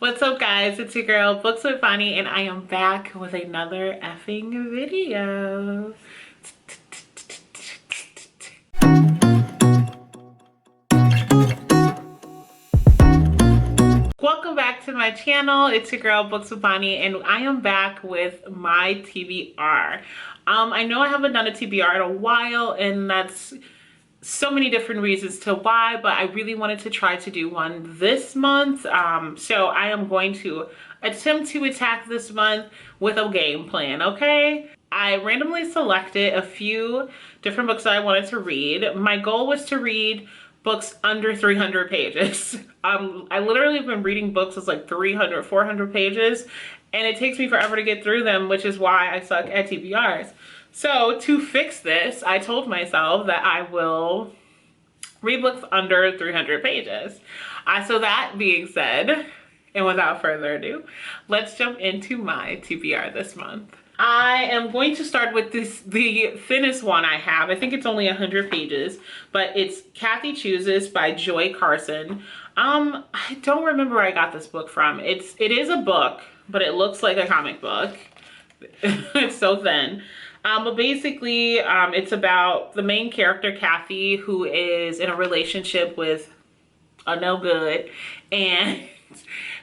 What's up, guys? It's your girl Books with Bonnie, and I am back with another effing video. Welcome back to my channel. It's your girl Books with Bonnie, and I am back with my TBR. I know I haven't done a TBR in a while, and that's so many different reasons to why, but I really wanted to try to do one this month. So I am going to attempt to attack this month with a game plan, okay? I randomly selected a few different books that I wanted to read. My goal was to read books under 300 pages. I literally have been reading books that's like 300, 400 pages, and it takes me forever to get through them, which is why I suck at TBRs. So to fix this, I told myself that I will read books under 300 pages. So that being said, and without further ado, let's jump into my TBR this month. I am going to start with the thinnest one I have. I think it's only 100 pages, but it's Kathy Chooses by Joy Carson. I don't remember where I got this book from. It is a book, but it looks like a comic book. It's so thin. But basically, it's about the main character, Kathy, who is in a relationship with a no good, and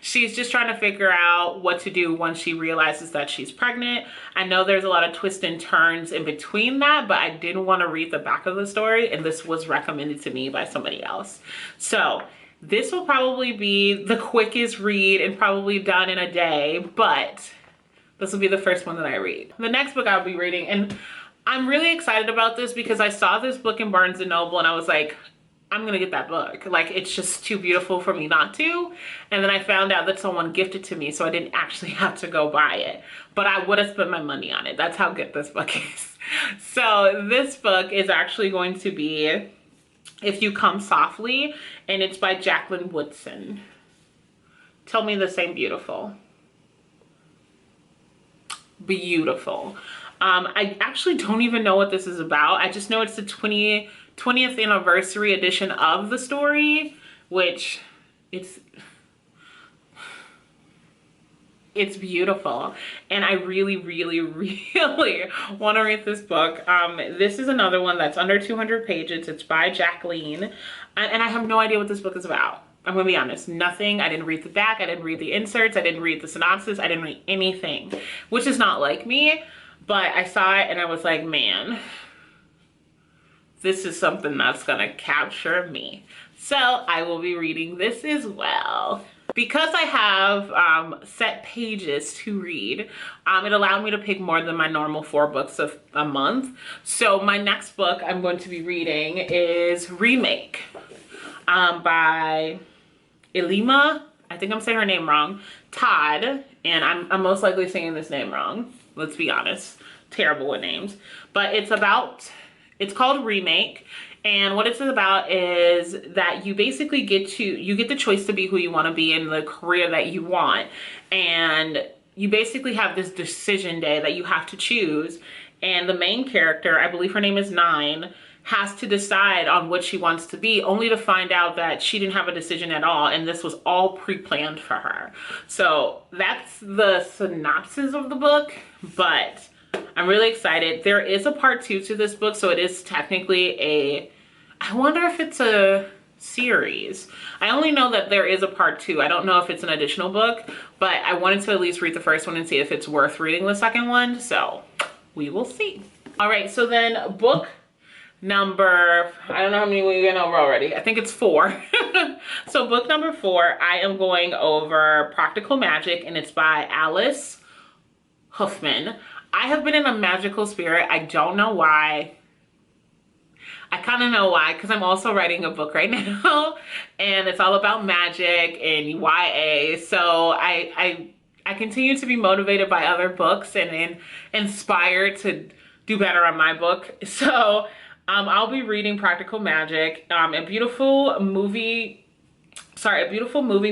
she's just trying to figure out what to do once she realizes that she's pregnant. I know there's a lot of twists and turns in between that, but I didn't want to read the back of the story, and this was recommended to me by somebody else. So this will probably be the quickest read and probably done in a day, but this will be the first one that I read. The next book I'll be reading, and I'm really excited about this because I saw this book in Barnes & Noble and I was like, I'm gonna get that book. Like, it's just too beautiful for me not to. And then I found out that someone gifted to me, so I didn't actually have to go buy it. But I would have spent my money on it. That's how good this book is. So this book is actually going to be If You Come Softly, and it's by Jacqueline Woodson. Tell me this ain't beautiful. Beautiful. I actually don't even know what this is about. I just know it's the 20th anniversary edition of the story, which it's beautiful, and I really want to read this book. This is another one that's under 200 pages. It's by Jacqueline, and I have no idea what this book is about. I'm gonna be honest, nothing. I didn't read the back, I didn't read the inserts, I didn't read the synopsis, I didn't read anything, which is not like me, but I saw it and I was like, man, this is something that's gonna capture me. So I will be reading this as well. Because I have set pages to read, it allowed me to pick more than my normal 4 books a month. So my next book I'm going to be reading is Remake by Elima, I think I'm saying her name wrong, Todd, and I'm most likely saying this name wrong. Let's be honest, terrible with names. But it's called Remake, and what it's about is that you basically get the choice to be who you want to be in the career that you want, and you basically have this decision day that you have to choose, and the main character, I believe her name is Nine, has to decide on what she wants to be, only to find out that she didn't have a decision at all, and this was all pre-planned for her. So that's the synopsis of the book, but I'm really excited. There is a part 2 to this book, so it is technically I wonder if it's a series. I only know that there is a part 2. I don't know if it's an additional book, but I wanted to at least read the first one and see if it's worth reading the second one, so we will see. All right, so then book number, I don't know how many we went over already. I think it's 4. So book number 4, I am going over Practical Magic, and it's by Alice Huffman. I have been in a magical spirit. I don't know why. I kind of know why, because I'm also writing a book right now, and it's all about magic and YA. So I continue to be motivated by other books and inspired to do better on my book. So I'll be reading Practical Magic, a beautiful moving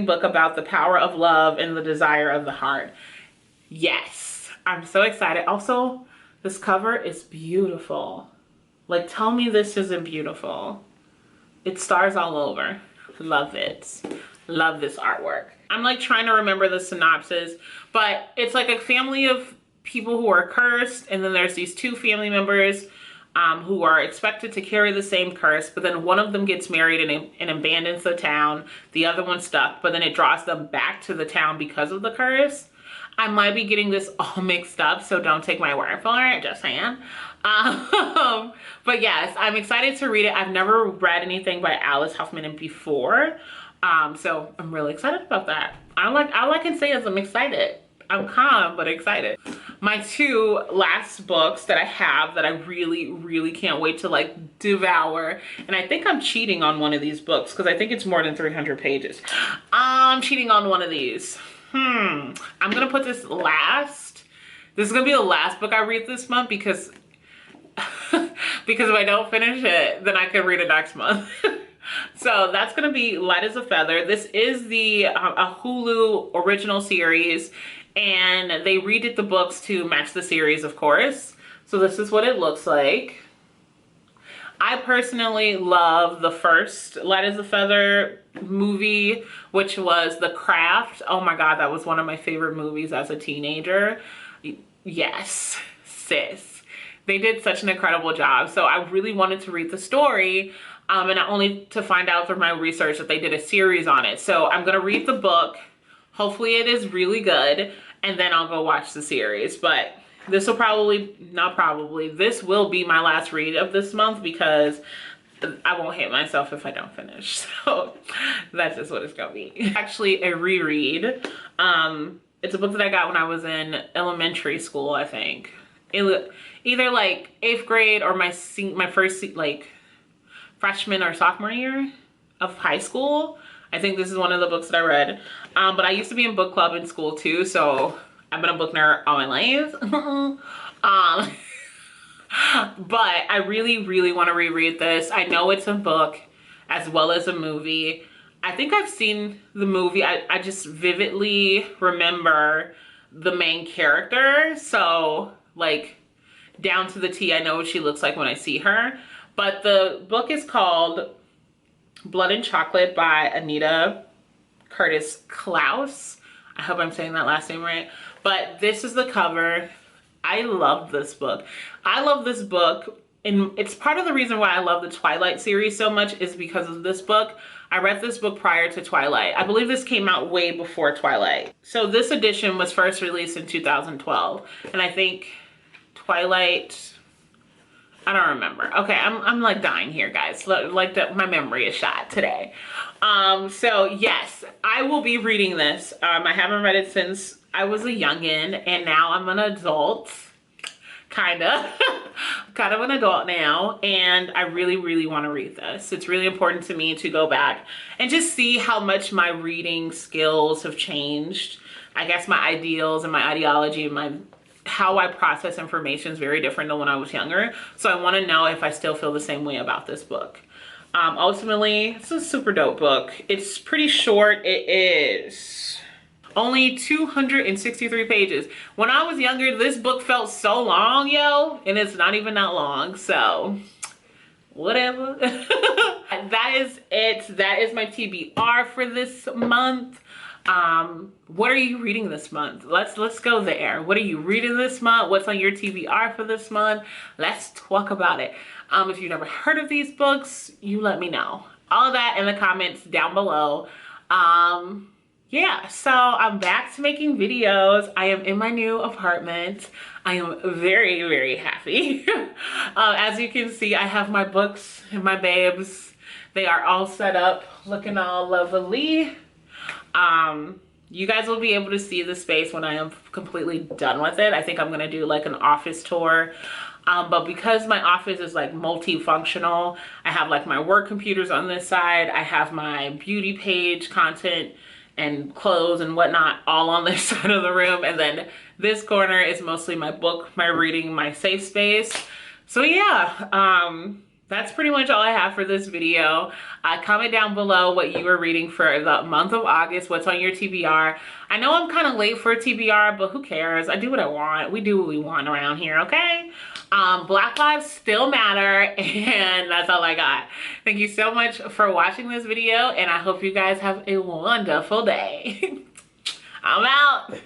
book about the power of love and the desire of the heart. Yes, I'm so excited. Also, this cover is beautiful. Like, tell me this isn't beautiful. It's stars all over. Love it. Love this artwork. I'm like trying to remember the synopsis, but it's like a family of people who are cursed, and then there's these two family members who are expected to carry the same curse, but then one of them gets married and abandons the town. The other one's stuck, but then it draws them back to the town because of the curse. I might be getting this all mixed up, so don't take my word for it, just saying. But yes, I'm excited to read it. I've never read anything by Alice Hoffman before, so I'm really excited about that. All I can say is I'm excited. I'm calm, but excited. My two last books that I have that I really, really can't wait to like devour. And I think I'm cheating on one of these books because I think it's more than 300 pages. I'm cheating on one of these. I'm gonna put this last. This is gonna be the last book I read this month because because if I don't finish it, then I can read it next month. So that's gonna be Light as a Feather. This is the a Hulu original series, and they redid the books to match the series, of course. So this is what it looks like. I personally love the first Light as a Feather movie, which was The Craft. Oh my God, that was one of my favorite movies as a teenager. Yes, sis. They did such an incredible job. So I really wanted to read the story, and only to find out through my research that they did a series on it. So I'm gonna read the book. Hopefully it is really good, and then I'll go watch the series. But this will this will be my last read of this month because I won't hate myself if I don't finish. So that's just what it's gonna be. Actually a reread. It's a book that I got when I was in elementary school, I think. Either like 8th grade or my first like freshman or sophomore year of high school. I think this is one of the books that I read. But I used to be in book club in school too, so I've been a book nerd all my life. But I really, really want to reread this. I know it's a book as well as a movie. I think I've seen the movie. I just vividly remember the main character. So like down to the T, I know what she looks like when I see her. But the book is called Blood and Chocolate by Anita Curtis Klaus. I hope I'm saying that last name right. But this is the cover. I love this book. I love this book, and it's part of the reason why I love the Twilight series so much is because of this book. I read this book prior to Twilight. I believe this came out way before Twilight. So this edition was first released in 2012, and I think Twilight, I don't remember. Okay, I'm like dying here, guys. Like my memory is shot today. So yes, I will be reading this. I haven't read it since I was a youngin', and now I'm an adult. Kind of an adult now, and I really, really want to read this. It's really important to me to go back and just see how much my reading skills have changed. I guess my ideals and my ideology and how I process information is very different than when I was younger. So I want to know if I still feel the same way about this book. Ultimately, it's a super dope book. It's pretty short. It is only 263 pages. When I was younger, this book felt so long, yo, and it's not even that long, so whatever. That is it. That is my TBR for this month. What are you reading this month? Let's go there. What are you reading this month? What's on your TBR for this month? Let's talk about it. If you've never heard of these books, you let me know. All of that in the comments down below. Yeah, so I'm back to making videos. I am in my new apartment. I am very, very happy. As you can see, I have my books and my babes. They are all set up, looking all lovely. You guys will be able to see the space when I am completely done with it. I think I'm gonna do like an office tour. But because my office is like multifunctional, I have like my work computers on this side. I have my beauty page, content, and clothes and whatnot all on this side of the room. And then this corner is mostly my book, my reading, my safe space. So yeah, That's pretty much all I have for this video. Comment down below what you were reading for the month of August. What's on your TBR? I know I'm kind of late for a TBR, but who cares? I do what I want. We do what we want around here, okay? Black lives still matter, and that's all I got. Thank you so much for watching this video, and I hope you guys have a wonderful day. I'm out.